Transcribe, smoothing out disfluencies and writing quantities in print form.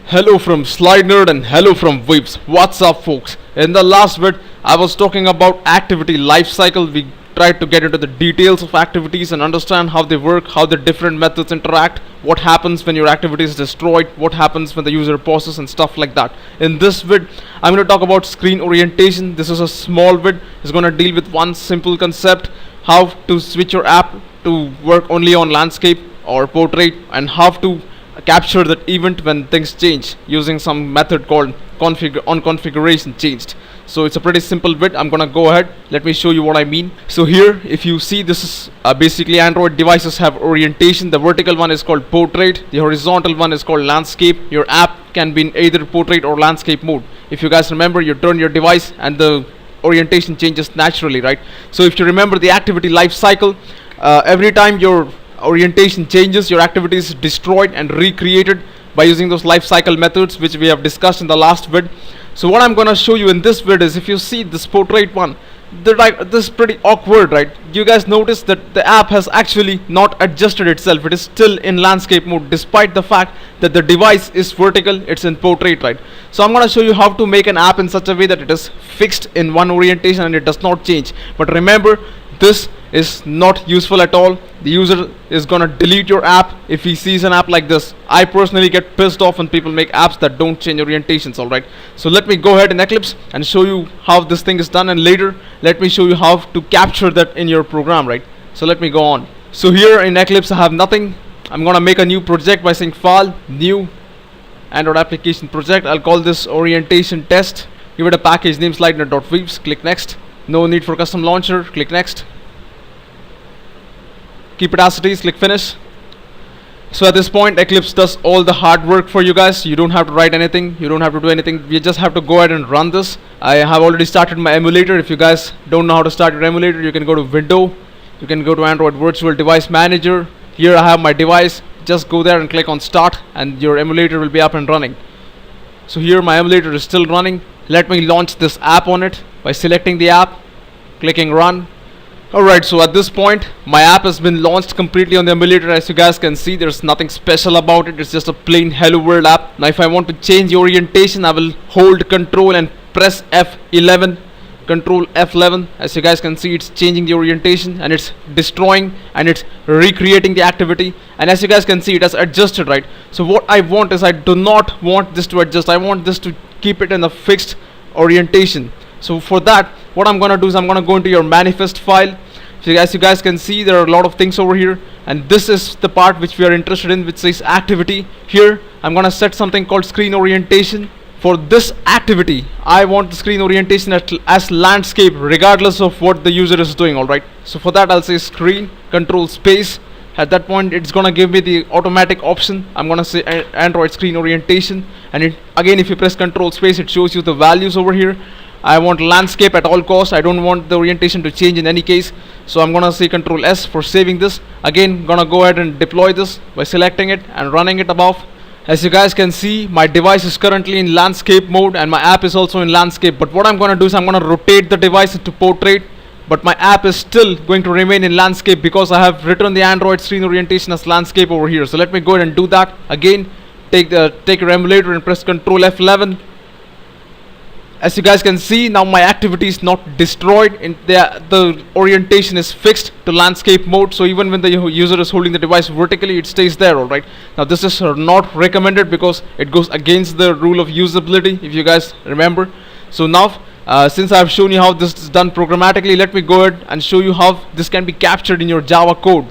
Hello from Slide Nerd and hello from Weeps. What's up, folks? In the last bit, I was talking about activity life cycle. We tried to get into the details of activities and understand how they work, how the different methods interact, what happens when your activity is destroyed, what happens when the user pauses, and stuff like that. In this vid, I'm going to talk about screen orientation. This is a small vid. It's going to deal with one simple concept: how to switch your app to work only on landscape or portrait, and how to capture that event when things change using some method called configuration changed. So it's a pretty simple bit. I'm gonna go ahead, let me show you what I mean. So here, if you see, this is basically Android devices have orientation. The vertical one is called portrait, the horizontal one is called landscape. Your app can be in either portrait or landscape mode. If you guys remember, you turn your device and the orientation changes naturally, right? So if you remember the activity life cycle, every time your orientation changes, your activity is destroyed and recreated by using those life cycle methods which we have discussed in the last vid. So what I'm going to show you in this vid is, if you see this portrait one, this is pretty awkward, right? You guys notice that the app has actually not adjusted itself. It is still in landscape mode despite the fact that the device is vertical, it's in portrait, right? So I'm going to show you how to make an app in such a way that it is fixed in one orientation and it does not change. But remember, this is not useful at all. The user is gonna delete your app if he sees an app like this. I personally get pissed off when people make apps that don't change orientations. Alright, so let me go ahead in Eclipse and show you how this thing is done, and later let me show you how to capture that in your program, right? So let me go on. So here in Eclipse I have nothing. I'm gonna make a new project by saying file, new Android application project. I'll call this orientation test. Give it a package name slidenet.weaves. Click next. No need for custom launcher. Click next. Keep it as it is. Click finish. So at this point, Eclipse does all the hard work for you guys. You don't have to write anything. You don't have to do anything. You just have to go ahead and run this. I have already started my emulator. If you guys don't know how to start your emulator, you can go to Window. You can go to Android Virtual Device Manager. Here I have my device. Just go there and click on Start, and your emulator will be up and running. So here my emulator is still running. Let me launch this app on it by selecting the app, clicking Run. Alright, so at this point my app has been launched completely on the emulator. As you guys can see, there's nothing special about it. It's just a plain Hello World app. Now if I want to change the orientation, I will hold Control and press F11. Control F11. As you guys can see, it's changing the orientation and it's destroying and it's recreating the activity. And as you guys can see, it has adjusted, right? So what I want is, I do not want this to adjust. I want this to keep it in a fixed orientation. So for that, what I'm gonna do is I'm gonna go into your manifest file. So as you guys can see, there are a lot of things over here, and this is the part which we are interested in, which says activity. Here I'm gonna set something called screen orientation. For this activity, I want the screen orientation as landscape regardless of what the user is doing. Alright, so for that I'll say screen control space. At that point it's gonna give me the automatic option. I'm gonna say Android screen orientation, and it again, if you press control space, it shows you the values over here. I want landscape at all costs. I don't want the orientation to change in any case. So I'm gonna say Control S for saving this. Again, gonna go ahead and deploy this by selecting it and running it above. As you guys can see, my device is currently in landscape mode and my app is also in landscape. But what I'm gonna do is I'm gonna rotate the device into portrait, but my app is still going to remain in landscape because I have written the Android screen orientation as landscape over here. So let me go ahead and do that. Again, take your emulator and press Control F11. As you guys can see, now my activity is not destroyed. The orientation is fixed to landscape mode, so even when the user is holding the device vertically, it stays there. Alright, now this is not recommended because it goes against the rule of usability, if you guys remember. So now since I have shown you how this is done programmatically, let me go ahead and show you how this can be captured in your Java code.